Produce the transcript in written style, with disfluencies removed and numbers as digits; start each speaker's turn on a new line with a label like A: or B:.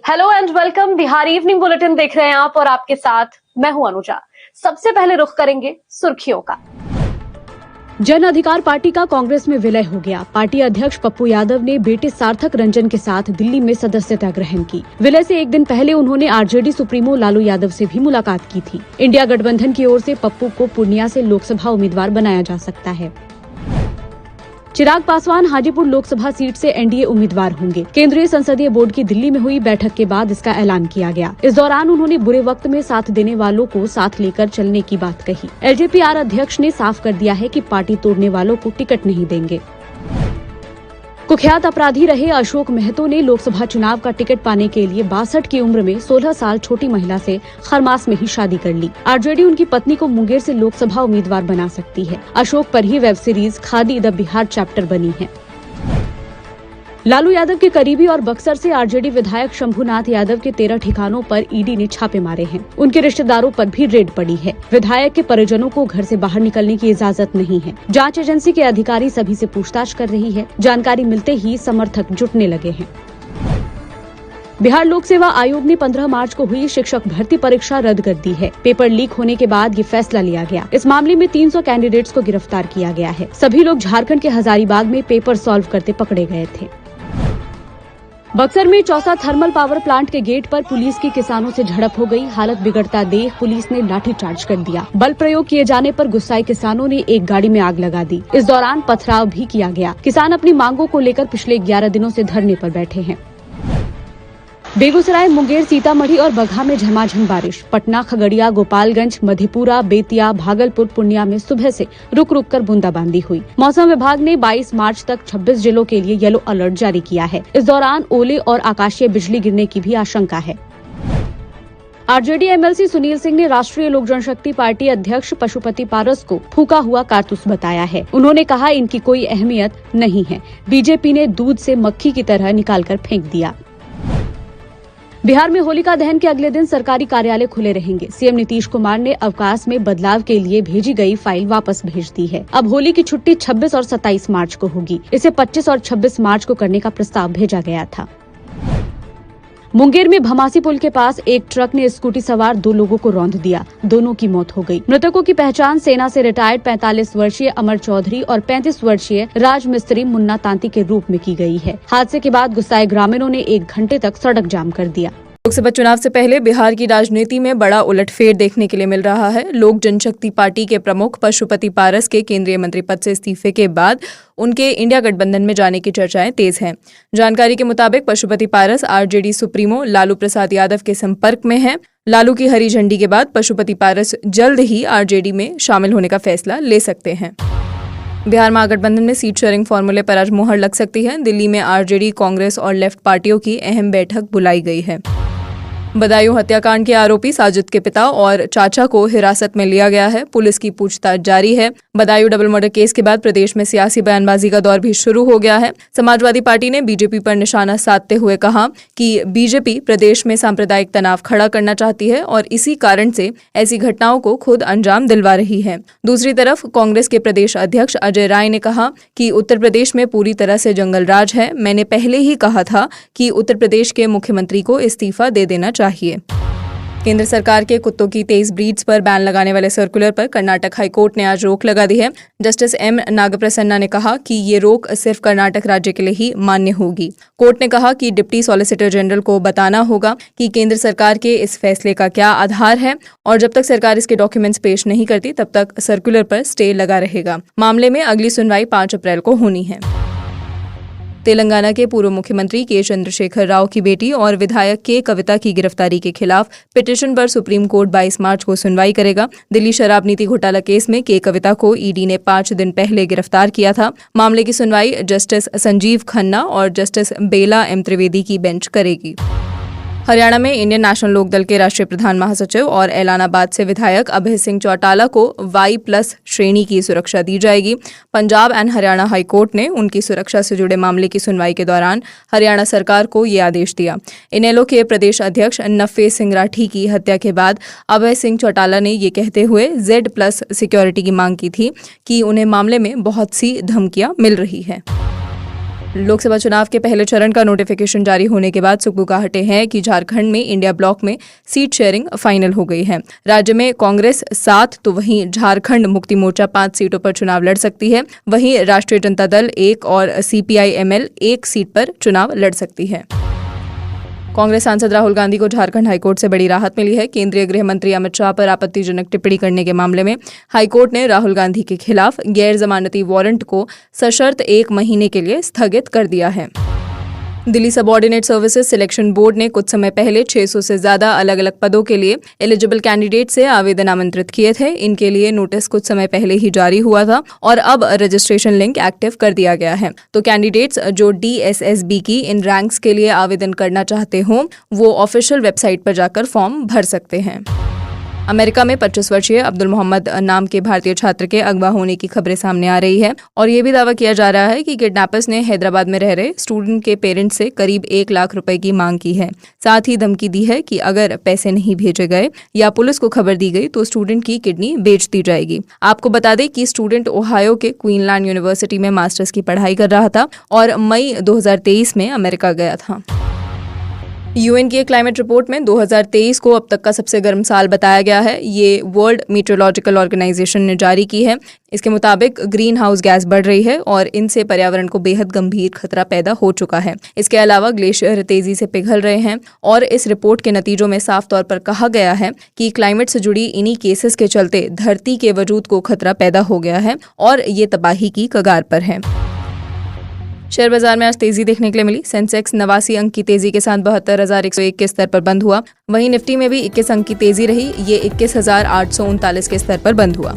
A: Hello and welcome. Bihar evening bulletin देख रहे हैं आप और आपके साथ मैं हूं अनुजा। सबसे पहले रुख करेंगे सुर्खियों का।
B: जन अधिकार पार्टी का कांग्रेस में विलय हो गया। पार्टी अध्यक्ष पप्पू यादव ने बेटे सार्थक रंजन के साथ दिल्ली में सदस्यता ग्रहण की। विलय से एक दिन पहले उन्होंने आरजेडी सुप्रीमो लालू यादव से भी मुलाकात की थी। इंडिया गठबंधन की ओर से पप्पू को पूर्णिया से लोकसभा उम्मीदवार बनाया जा सकता है। चिराग पासवान हाजीपुर लोकसभा सीट से एनडीए उम्मीदवार होंगे। केंद्रीय संसदीय बोर्ड की दिल्ली में हुई बैठक के बाद इसका ऐलान किया गया। इस दौरान उन्होंने बुरे वक्त में साथ देने वालों को साथ लेकर चलने की बात कही। एलजेपीआर अध्यक्ष ने साफ कर दिया है कि पार्टी तोड़ने वालों को टिकट नहीं देंगे। कुख्यात अपराधी रहे अशोक महतो ने लोकसभा चुनाव का टिकट पाने के लिए 62 की उम्र में 16 साल छोटी महिला से खरमास में ही शादी कर ली। आरजेडी उनकी पत्नी को मुंगेर से लोकसभा उम्मीदवार बना सकती है। अशोक पर ही web series Khakee the Bihar chapter बनी है। लालू यादव के करीबी और बक्सर से आरजेडी विधायक शंभुनाथ यादव के 13 ठिकानों पर ईडी ने छापे मारे हैं। उनके रिश्तेदारों पर भी रेड पड़ी है। विधायक के परिजनों को घर से बाहर निकलने की इजाजत नहीं है। जांच एजेंसी के अधिकारी सभी से पूछताछ कर रही है। जानकारी मिलते ही समर्थक जुटने लगे हैं। बिहार लोक सेवा आयोग ने 15 मार्च को हुई शिक्षक भर्ती परीक्षा रद्द कर दी है। पेपर लीक होने के बाद ये फैसला लिया गया। इस मामले में 300 कैंडिडेट्स को गिरफ्तार किया गया है। सभी लोग झारखंड के हजारीबाग में पेपर सॉल्व करते पकड़े गए थे। बक्सर में चौसा थर्मल पावर प्लांट के गेट पर पुलिस की किसानों से झड़प हो गई। हालत बिगड़ता देख पुलिस ने लाठीचार्ज कर दिया। बल प्रयोग किए जाने पर गुस्साए किसानों ने एक गाड़ी में आग लगा दी। इस दौरान पथराव भी किया गया। किसान अपनी मांगों को लेकर पिछले 11 दिनों से धरने पर बैठे हैं। बेगूसराय, मुंगेर, सीतामढ़ी और बगहा में झमाझम बारिश। पटना, खगड़िया, गोपालगंज, मधेपुरा, बेतिया, भागलपुर, पूर्णिया में सुबह से रुक रुक कर बूंदाबांदी हुई। मौसम विभाग ने 22 मार्च तक 26 जिलों के लिए येलो अलर्ट जारी किया है। इस दौरान ओले और आकाशीय बिजली गिरने की भी आशंका है। आरजेडी एमएलसी सुनील सिंह ने राष्ट्रीय लोक जनशक्ति पार्टी अध्यक्ष पशुपति पारस को फूका हुआ कारतूस बताया है। उन्होंने कहा इनकी कोई अहमियत नहीं है। बीजेपी ने दूध से मक्खी की तरह निकालकर फेंक दिया। बिहार में होलिका दहन के अगले दिन सरकारी कार्यालय खुले रहेंगे। सीएम नीतीश कुमार ने अवकाश में बदलाव के लिए भेजी गई फाइल वापस भेज दी है। अब होली की छुट्टी 26 और 27 मार्च को होगी। इसे 25 और 26 मार्च को करने का प्रस्ताव भेजा गया था। मुंगेर में भमासी पुल के पास एक ट्रक ने स्कूटी सवार 2 लोगों को रौंद दिया। दोनों की मौत हो गई। मृतकों की पहचान सेना से रिटायर्ड 45 वर्षीय अमर चौधरी और 35 वर्षीय राज मिस्त्री मुन्ना तांती के रूप में की गई है। हादसे के बाद गुस्साए ग्रामीणों ने 1 घंटे तक सड़क जाम कर दिया।
C: लोकसभा चुनाव से पहले बिहार की राजनीति में बड़ा उलटफेर देखने के लिए मिल रहा है। लोक जनशक्ति पार्टी के प्रमुख पशुपति पारस के केंद्रीय मंत्री पद से इस्तीफे के बाद उनके इंडिया गठबंधन में जाने की चर्चाएं तेज हैं। जानकारी के मुताबिक पशुपति पारस आरजेडी सुप्रीमो लालू प्रसाद यादव के संपर्क में हैं। लालू की हरी झंडी के बाद पशुपति पारस जल्द ही आरजेडी में शामिल होने का फैसला ले सकते हैं। बिहार महागठबंधन में सीट शेयरिंग फॉर्मूले पर आज मुहर लग सकती है। दिल्ली में आरजेडी, कांग्रेस और लेफ्ट पार्टियों की अहम बैठक बुलाई गई है। बदायूं हत्याकांड के आरोपी साजिद के पिता और चाचा को हिरासत में लिया गया है। पुलिस की पूछताछ जारी है। बदायूं डबल मर्डर केस के बाद प्रदेश में सियासी बयानबाजी का दौर भी शुरू हो गया है। समाजवादी पार्टी ने बीजेपी पर निशाना साधते हुए कहा कि बीजेपी प्रदेश में सांप्रदायिक तनाव खड़ा करना चाहती है और इसी कारण से ऐसी घटनाओं को खुद अंजाम दिलवा रही है। दूसरी तरफ कांग्रेस के प्रदेश अध्यक्ष अजय राय ने कहा कि उत्तर प्रदेश में पूरी तरह से जंगल राज है। मैंने पहले ही कहा था कि उत्तर प्रदेश के मुख्यमंत्री को इस्तीफा दे देना चाहिए। केंद्र सरकार के कुत्तों की 23 ब्रीड्स पर बैन लगाने वाले सर्कुलर पर कर्नाटक हाईकोर्ट ने आज रोक लगा दी है। जस्टिस एम नागप्रसन्ना ने कहा कि ये रोक सिर्फ कर्नाटक राज्य के लिए ही मान्य होगी। कोर्ट ने कहा कि डिप्टी सॉलिसिटर जनरल को बताना होगा कि केंद्र सरकार के इस फैसले का क्या आधार है और जब तक सरकार इसके डॉक्यूमेंट्स पेश नहीं करती तब तक सर्कुलर पर स्टे लगा रहेगा। मामले में अगली सुनवाई 5 अप्रैल को होनी है। तेलंगाना के पूर्व मुख्यमंत्री के चंद्रशेखर राव की बेटी और विधायक के कविता की गिरफ्तारी के खिलाफ पिटीशन पर सुप्रीम कोर्ट 22 मार्च को सुनवाई करेगा। दिल्ली शराब नीति घोटाला केस में के कविता को ईडी ने 5 दिन पहले गिरफ्तार किया था। मामले की सुनवाई जस्टिस संजीव खन्ना और जस्टिस बेला एम त्रिवेदी की बेंच करेगी। हरियाणा में इंडियन नेशनल लोकदल के राष्ट्रीय प्रधान महासचिव और ऐलानाबाद से विधायक अभय सिंह चौटाला को Y+ श्रेणी की सुरक्षा दी जाएगी। पंजाब एंड हरियाणा हाईकोर्ट ने उनकी सुरक्षा से जुड़े मामले की सुनवाई के दौरान हरियाणा सरकार को ये आदेश दिया। इनेलो के प्रदेश अध्यक्ष नफे सिंह राठी की हत्या के बाद अभय सिंह चौटाला ने ये कहते हुए Z+ सिक्योरिटी की मांग की थी कि उन्हें मामले में बहुत सी धमकियां मिल रही है। लोकसभा चुनाव के पहले चरण का नोटिफिकेशन जारी होने के बाद सुखबुगाहटें हैं कि झारखंड में इंडिया ब्लॉक में सीट शेयरिंग फाइनल हो गई है। राज्य में कांग्रेस 7 तो वहीं झारखंड मुक्ति मोर्चा 5 सीटों पर चुनाव लड़ सकती है। वहीं राष्ट्रीय जनता दल 1 और CPI-ML 1 सीट पर चुनाव लड़ सकती है। कांग्रेस सांसद राहुल गांधी को झारखंड हाईकोर्ट से बड़ी राहत मिली है। केंद्रीय गृह मंत्री अमित शाह पर आपत्तिजनक टिप्पणी करने के मामले में हाईकोर्ट ने राहुल गांधी के खिलाफ गैर जमानती वारंट को सशर्त 1 महीने के लिए स्थगित कर दिया है। Delhi subordinate services selection board ने कुछ समय पहले 600 से ज्यादा अलग अलग पदों के लिए एलिजिबल कैंडिडेट से आवेदन आमंत्रित किए थे। इनके लिए नोटिस कुछ समय पहले ही जारी हुआ था और अब रजिस्ट्रेशन लिंक एक्टिव कर दिया गया है। तो कैंडिडेट्स जो DSSB की इन रैंक्स के लिए आवेदन करना चाहते हों वो ऑफिशियल वेबसाइट पर जाकर फॉर्म भर सकते हैं। अमेरिका में 25 वर्षीय अब्दुल मोहम्मद नाम के भारतीय छात्र के अगवा होने की खबरें सामने आ रही है और ये भी दावा किया जा रहा है कि किडनैपर्स ने हैदराबाद में रह रहे स्टूडेंट के पेरेंट्स से करीब 1 लाख रुपए की मांग की है। साथ ही धमकी दी है कि अगर पैसे नहीं भेजे गए या पुलिस को खबर दी गई तो स्टूडेंट की किडनी बेच दी जाएगी। आपको बता दें कि स्टूडेंट ओहायो के क्वीनलैंड यूनिवर्सिटी में मास्टर्स की पढ़ाई कर रहा था और मई 2023 में अमेरिका गया था। UN की क्लाइमेट रिपोर्ट में 2023 को अब तक का सबसे गर्म साल बताया गया है। ये वर्ल्ड मीटरोलॉजिकल ऑर्गेनाइजेशन ने जारी की है। इसके मुताबिक ग्रीन हाउस गैस बढ़ रही है और इनसे पर्यावरण को बेहद गंभीर खतरा पैदा हो चुका है। इसके अलावा ग्लेशियर तेजी से पिघल रहे हैं और इस रिपोर्ट के नतीजों में साफ तौर पर कहा गया है कि क्लाइमेट से जुड़ी इन्हीं केसेस के चलते धरती के वजूद को खतरा पैदा हो गया है और ये तबाही की कगार पर है। शेयर बाजार में आज तेजी देखने के लिए मिली। सेंसेक्स 89 अंक की तेजी के साथ 72,101 के स्तर पर बंद हुआ। वहीं निफ्टी में भी 21 अंक की तेजी रही। ये 21,839 के स्तर पर बंद हुआ।